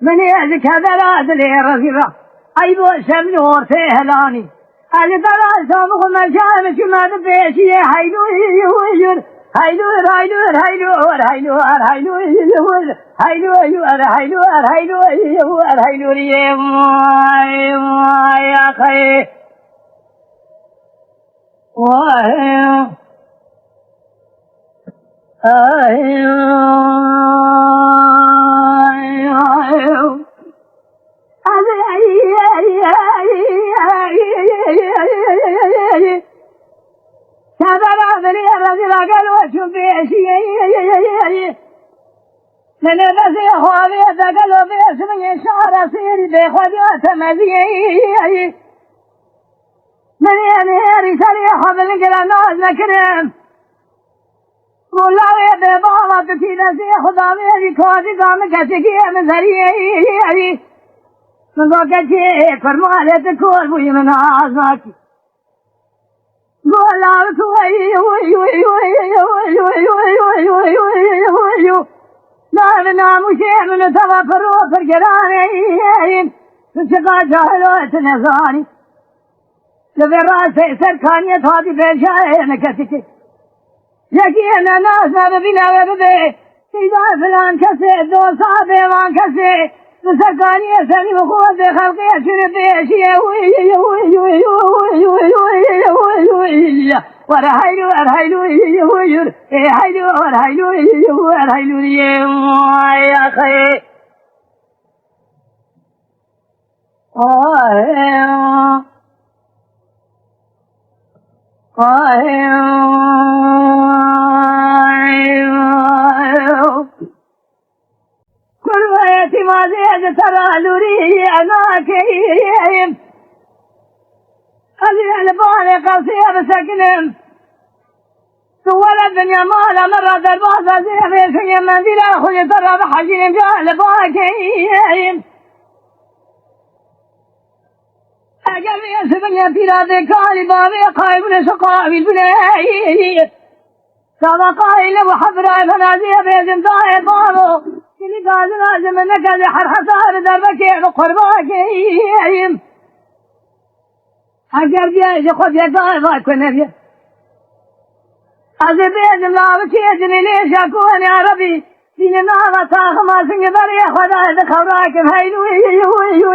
من يعزك هذا العدل يا رفيقة أيضا شمل ورثهلاني أجدر أسامه مشامك ما تبيشي هيدو يوجر هيدو هيدو هيدو هيدو هيدو هيدو هيدو هيدو هيدو يا أخي يكينا ناس بنا وبدي إذا فلان كسي دو صابي وان كسي نسكاني سني وخوض خلقي شنو بيشي ورهيلو ورهيلو هيلو ورهيلو ورهيلو يا أخي كل وقت ما زيد ترى لوري أنا كيم أبي الباني قصير سكنم سوى الدنيا مالا مرة درباسة زي في منديل أخذ ترى بحجين جاء الباني أجل يسبني بلاد كالي بابي قائم سقاوي البناي كما قائل وحبر فنازي بيزم طاهر بابو كلي قال لازم انك لحر حصار دربك وقرباك أجل جيش خذ يطايفات كنبي أزي بيزم لابك يجري ليش أكون يا ربي دين ما طاخما سنگ بري خدا دخوراك هيلو هيلو هيلو